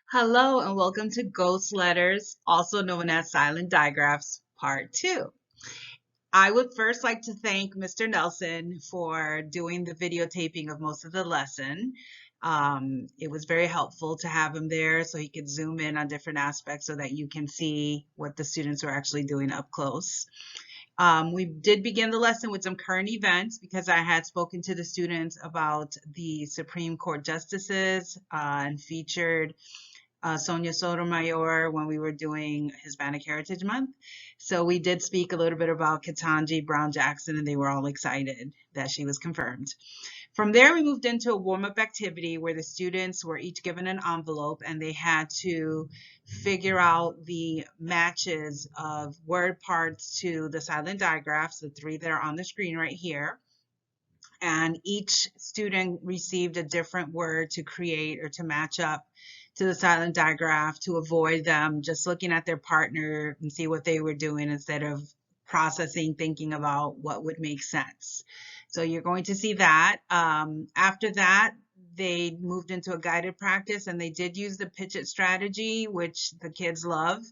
Hello and welcome to Ghost Letters, also known as Silent Digraphs, Part 2. I would first like to thank Mr. Nelson for doing the videotaping of most of the lesson. It was very helpful to have him there so he could zoom in on different aspects so that you can see what the students are actually doing up close. We did begin the lesson with some current events because I had spoken to the students about the Supreme Court justices and featured Sonia Sotomayor when we were doing Hispanic Heritage Month. So we did speak a little bit about Ketanji Brown Jackson, and they were all excited that she was confirmed. From there, we moved into a warm-up activity where the students were each given an envelope and they had to figure out the matches of word parts to the silent digraphs, the three that are on the screen right here. And each student received a different word to create or to match up to the silent digraph to avoid them just looking at their partner and see what they were doing instead of processing, thinking about what would make sense. So you're going to see that. After that, they moved into a guided practice and they did use the pitch it strategy, which the kids love.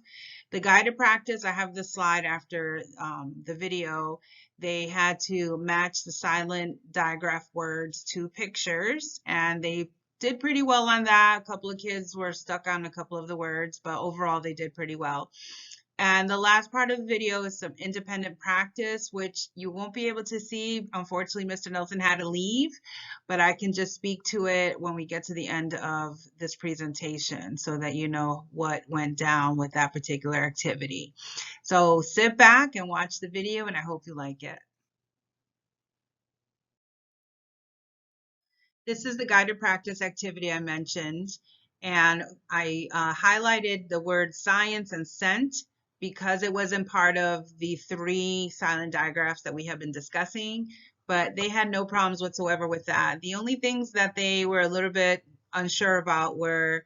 The guided practice, I have this slide after the video. They had to match the silent digraph words to pictures, and they did pretty well on that. A couple of kids were stuck on a couple of the words, but overall they did pretty well. And the last part of the video is some independent practice, which you won't be able to see. Unfortunately, Mr. Nelson had to leave, but I can just speak to it when we get to the end of this presentation so that you know what went down with that particular activity. So sit back and watch the video, and I hope you like it. This is the guided practice activity I mentioned, and I highlighted the word science and scent because it wasn't part of the three silent digraphs that we have been discussing, but they had no problems whatsoever with that. The only things that they were a little bit unsure about were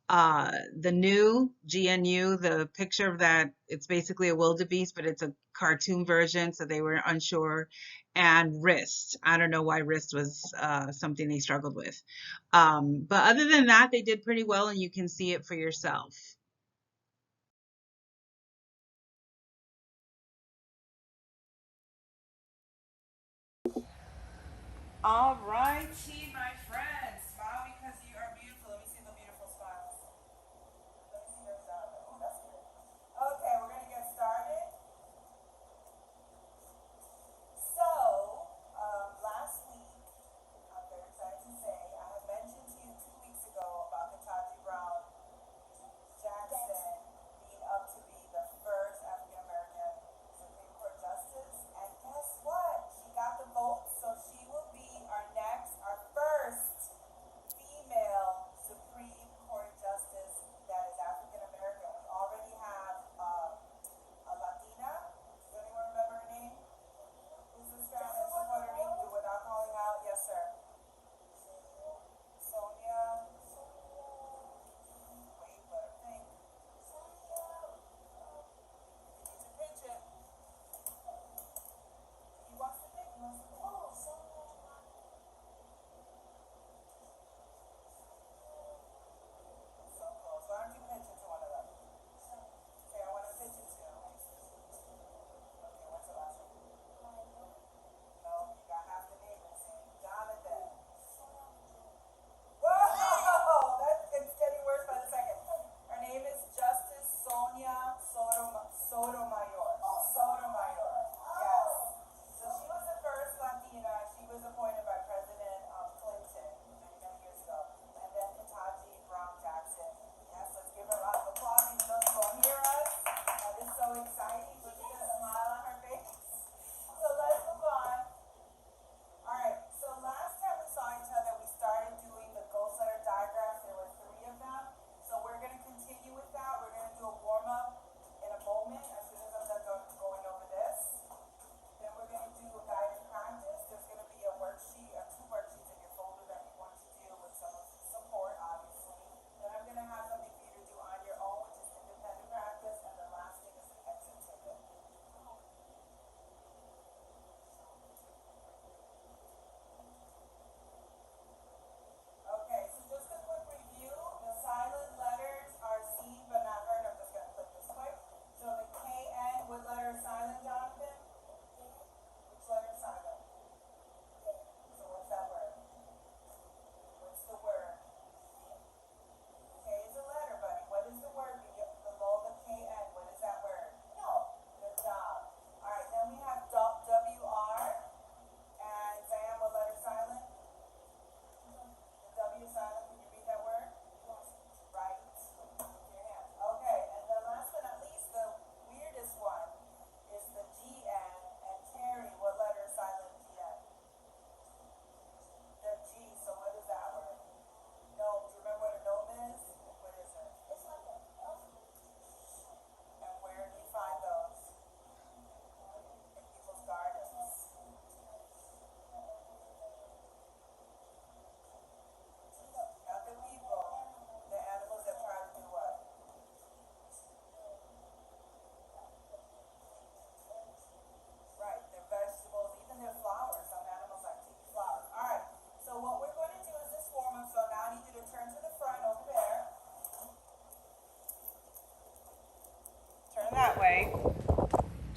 the new GNU, the picture of that, it's basically a wildebeest, but it's a cartoon version, so they were unsure, and wrist. I don't know why wrist was something they struggled with. But other than that, they did pretty well, and you can see it for yourself. All righty, my friends. Smile because you are beautiful. Let me see the beautiful smiles. Let me see those out. Oh, that's good. Okay, we're going to get started. So, last week, I'm very excited to say, I had mentioned to you 2 weeks ago about Ketanji Brown Jackson being up to be the first African American Supreme Court justice. And guess what? She got the vote, so she will be our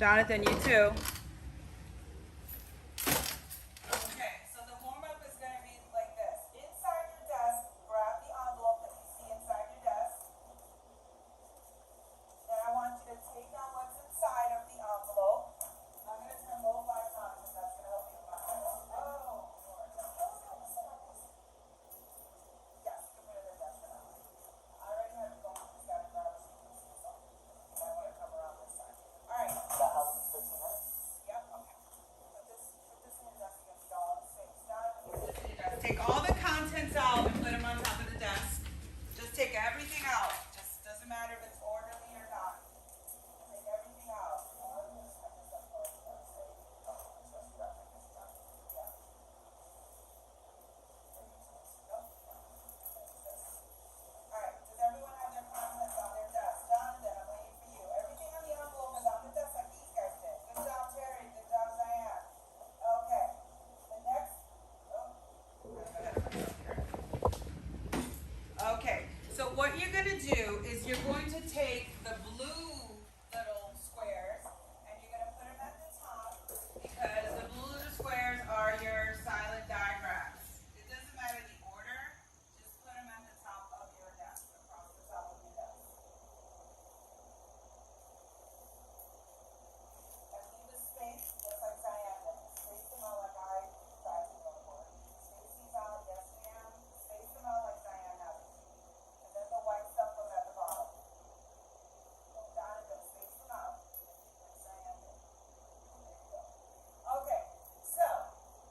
Jonathan, you too. Okay, so the warm-up is going to be like this. Inside your desk, grab the envelope that you see inside your desk. Then I want you to take out what's inside of the envelope. I'm going to turn both lights on because that's going to help me with my eyes. Oh, Lord. Yes, you can put it in the desk for now. I already have it going. Just got to grab a seat. So I want to come around this side. All right. That helps 15 minutes? Yep, okay. Put this in your desk against all the things. Take all the contents out and put them on top of the desk. Just take everything out. Just doesn't matter if it's orderly or not. Take everything out. Alright, does everyone have their contents on their desk? Jonathan, I'm waiting for you. Everything on the envelope is on the desk like these guys did. Good job, Terry. Good job, Diane. Okay. The next. Okay, so what you're going to do is you're going to take the blue little squares and you're going to put them at the top because the blue little squares are your silent diagrams. It doesn't matter the order, just put them at the top of your desk, across the top of your desk. And leave a space just like Diane did. Space them out like I tried to go for. Space these out, yes ma'am. Space them out like Diane has. And then the white stuff goes at the bottom. Jonathan, space them out. Like Diane did. There you go. Okay, so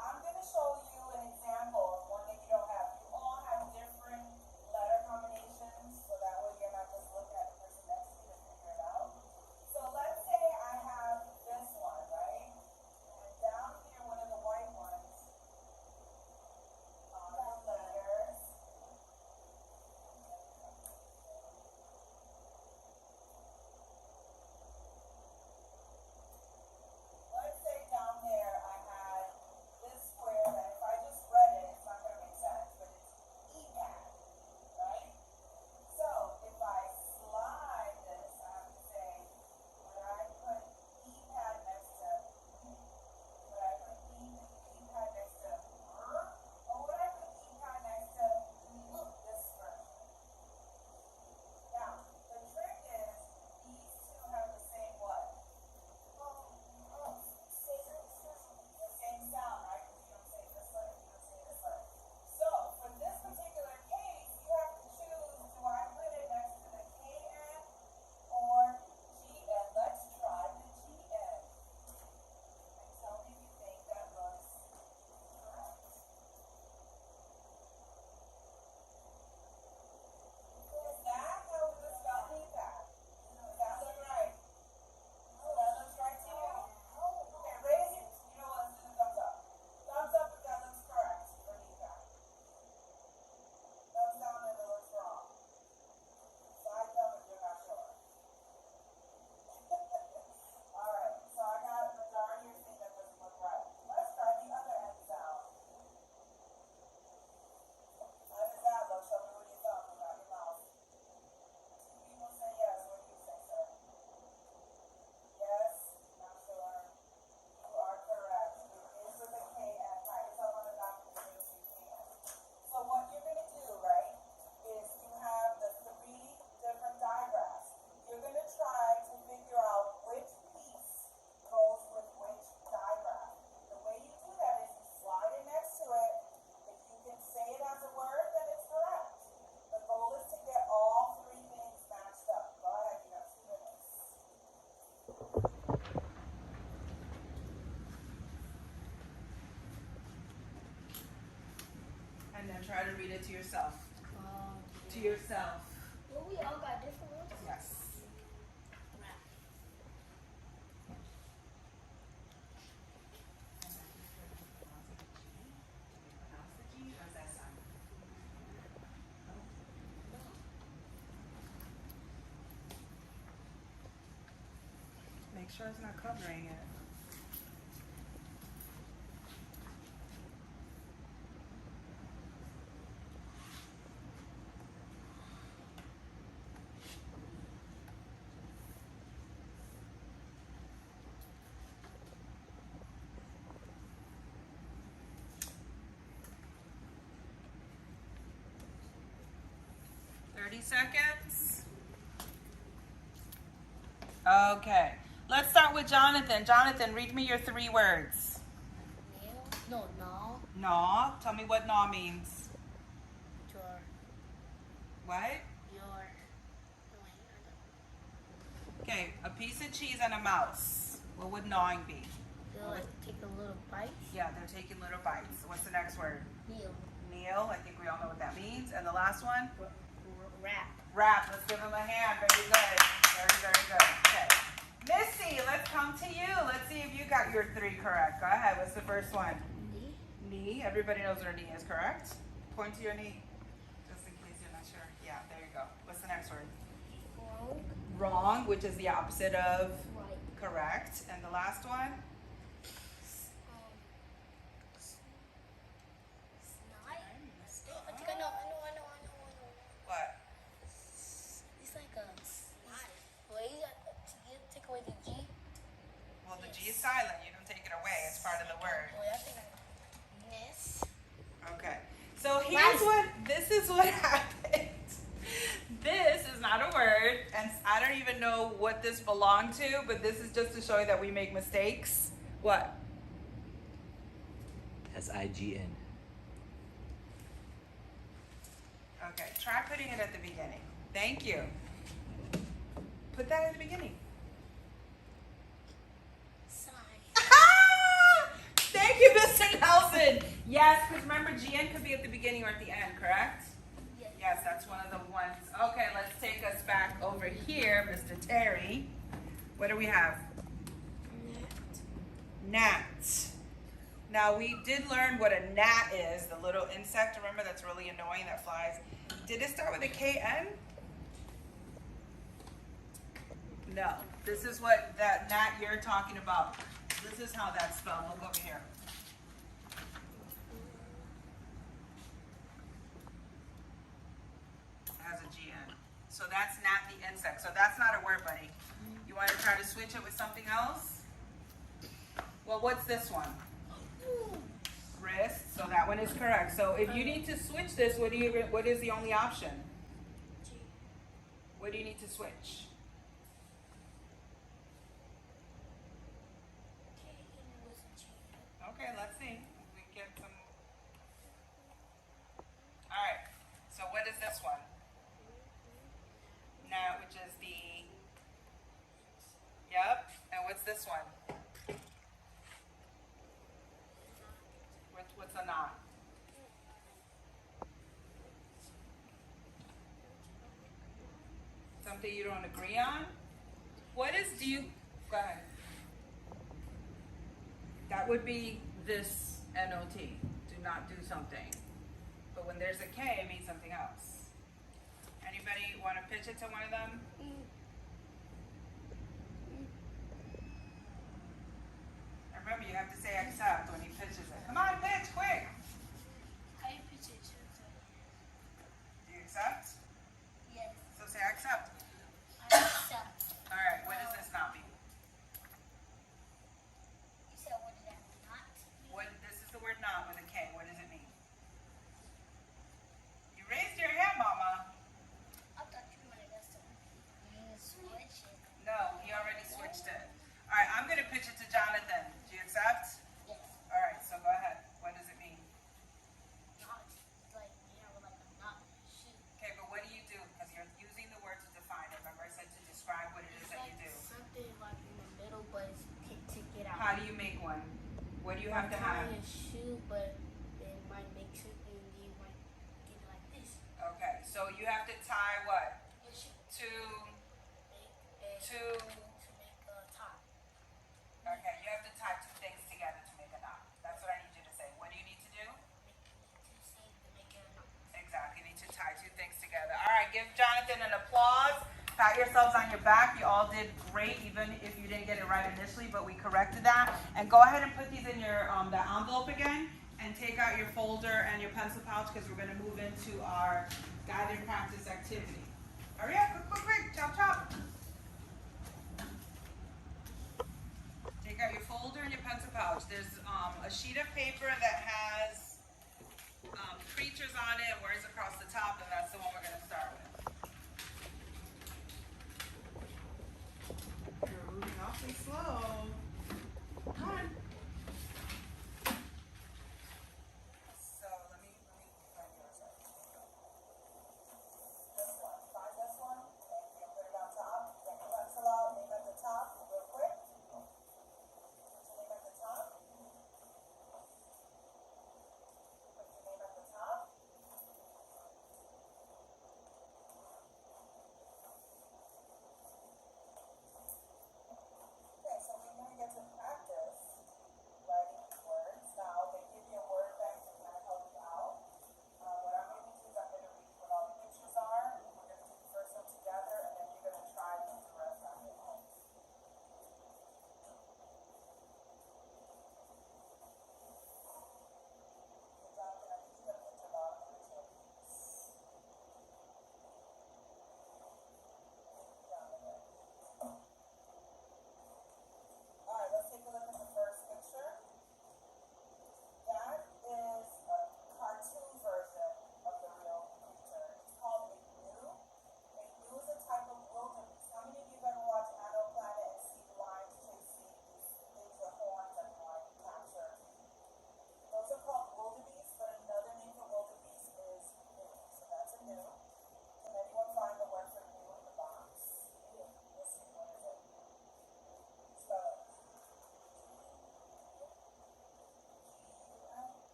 I'm going to show you an example of one that you don't have. You all have different letter combinations, so that way you're not just looking at the person next to you to figure it out. So let's say I have this one, right? And down here, one of the white ones are the letters. Let's say down there I had this square that if I just read it, it's not going to make sense, but it's EPAD, right? So if I slide this, I have to say, would I put EPAD next to, would I put EPAD next to, or would I put EPAD next to this version? Now, the trick is these two have the same what? The same sound, right? Because you don't say this letter, you don't say this letter. So, for this particular case, you have to choose, do I put it next to the KN or GN? Let's try the GN. And tell me if you think that looks correct. Is that how we would spell EPAD? Does that look right? So that looks right to you? Okay, raise it. You know what? Let's do the thumbs up. Thumbs up if that looks correct for EPAD. Thumbs down if it looks wrong. Side thumb if you're not sure. Alright, so I got a majority of saying that doesn't look right. Let's try the other end sound. How does that look? Show me with your thumb, not your mouth. Two people say yes. What do you say, sir? Yes, not sure. You are correct. It is with a KN. Pat yourself on the back if you're using KN. So what you're going to do, right, is you have the three different diagrams. You're going to try to figure out which piece goes with which diagram. The way you do that is you slide it next to it. If you can say it as a word, then it's correct. The goal is to get all three things matched up. Go ahead, you got 2 minutes. And then try to read it to yourself. To yourself. Well, we all got different ones. Yes. Make sure it's not covering it. 30 seconds. Okay. Let's start with Jonathan. Jonathan, read me your 3 words. No, no. Gnaw. Tell me what gnaw means. Your. What? Your. Okay, a piece of cheese and a mouse. What would gnawing be? They'll like take a little bite. Yeah, they're taking little bites. What's the next word? Meal. Kneel. I think we all know what that means. And the last one? Wrap. Wrap. Let's give him a hand. Very good. Very, very good. Okay. Missy, let's come to you. Let's see if you got your 3 correct. Go ahead. What's the first one? Knee. Knee. Everybody knows what a knee is, correct? Point to your knee. Just in case you're not sure. Yeah, there you go. What's the next word? Wrong. Wrong, which is the opposite of Right. correct. And the last one? Snide. I think I know. What? It's like a snide. Well, you got to take away the G. Well, the G is silent. You don't take it away. It's part of the word. Well, I think I miss. Okay. So here's what, this is what happened. This is not a word, and I don't even know what this belonged to, but this is just to show you that we make mistakes. What? SIGN. Okay, try putting it at the beginning. Thank you. Put that at the beginning. Sign. Thank you, Mr. Nelson. Yes, because remember, GN could be at the beginning or at the end, correct? Yes. Yes, that's one of the ones. Okay, let's take us back over here, Mr. Terry. What do we have? Gnat. Now, we did learn what a gnat is, the little insect, remember, that's really annoying that flies. Did it start with a KN? No. This is what that gnat you're talking about. This is how that's spelled. Look over here. It has a GN. So that's gnat the insect. So that's not a word, buddy. You want to try to switch it with something else? Well, what's this one? Wrist. So that one is correct. So if you need to switch this, what is the only option? What do you need to switch? Okay, let's see. We get some. All right. So what is this one? Now, which is the. Yep. And what's this one? What's a knot? Something you don't agree on? What is, go ahead. That would be this NOT, do not do something. But when there's a K, it means something else. Anybody want to pitch it to one of them? And remember, you have to say accept when he pitches it. Come on, pitch, quick! I pitch it. Do you accept? Yes. So say accept. I accept. All right, what does this not mean? You said what did that not? This is the word not with a K. What does it mean? You raised your hand, Mama. I thought you wanted us to switch it. No, he already switched it. All right, I'm going to pitch it to Jonathan. Do you accept? Yes. All right, so go ahead. What does it mean? Not like you have like a knot in your shoe. Okay, but what do you do? Because you're using the word to define it. Remember I said to describe what it is that you do. Something like in the middle, but it's to get out. How do you make one? What do you have to have? Tying a shoe, but it might make something you might get it like this. Okay, so you have to tie what? Your shoe. To Make a top. okay, you have to tie 2 things together to make a knot. That's what I need you to say. What do you need to do? Make it a knot. Exactly. You need to tie 2 things together. All right, give Jonathan an applause. Pat yourselves on your back. You all did great, even if you didn't get it right initially, but we corrected that. And go ahead and put these in your the envelope again, and take out your folder and your pencil pouch because we're going to move into our guided practice activity. Hurry up, quick, chop, chop. Take out your folder and your pencil pouch. There's a sheet of paper that has creatures on it, words across the top, and that's the one we're going to start with.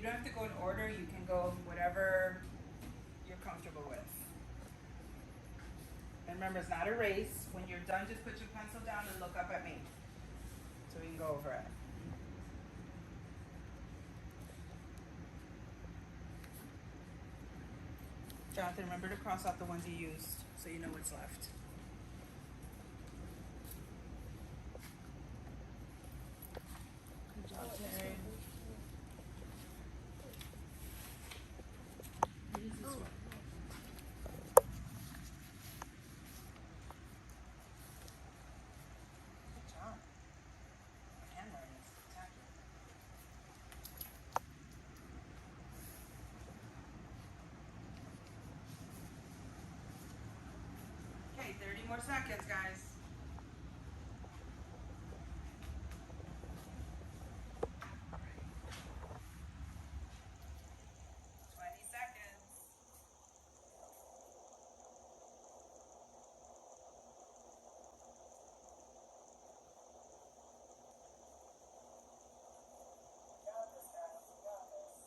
You don't have to go in order. You can go whatever you're comfortable with. And remember, it's not a race. When you're done, just put your pencil down and look up at me so we can go over it. Jonathan, remember to cross out the ones you used so you know what's left. Good job, Terry. Use this one. Good job. My handwriting is spectacular. Okay, 30 more seconds, guys. 20 seconds. You got this, guys. You got this.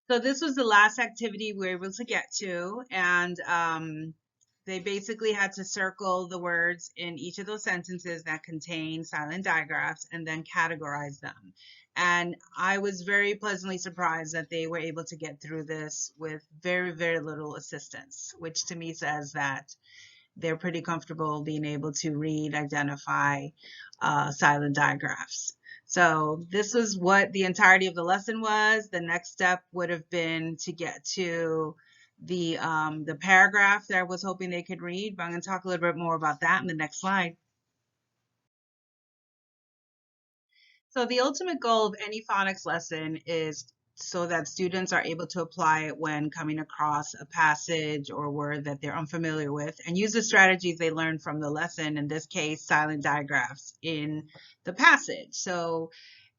So this was the last activity we were able to get to, and they basically had to circle the words in each of those sentences that contain silent digraphs and then categorize them. And I was very pleasantly surprised that they were able to get through this with very, very little assistance, which to me says that they're pretty comfortable being able to read, identify silent digraphs. So this was what the entirety of the lesson was. The next step would have been to get to the paragraph that I was hoping they could read, but I'm going to talk a little bit more about that in the next slide. So the ultimate goal of any phonics lesson is so that students are able to apply it when coming across a passage or word that they're unfamiliar with and use the strategies they learned from the lesson, in this case, silent digraphs in the passage. So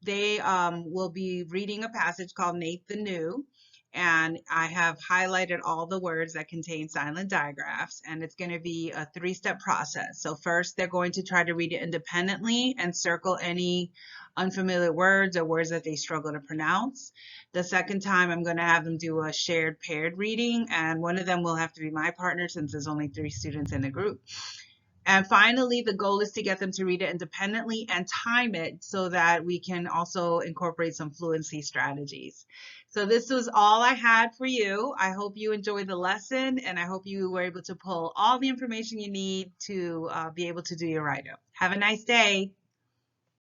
they will be reading a passage called Nate the New, and I have highlighted all the words that contain silent digraphs, and it's going to be a three-step process. So first, they're going to try to read it independently and circle any unfamiliar words or words that they struggle to pronounce. The second time, I'm going to have them do a shared paired reading, and one of them will have to be my partner since there's only 3 students in the group. And finally, the goal is to get them to read it independently and time it so that we can also incorporate some fluency strategies. So this was all I had for you. I hope you enjoyed the lesson, and I hope you were able to pull all the information you need to be able to do your write-up. Have a nice day.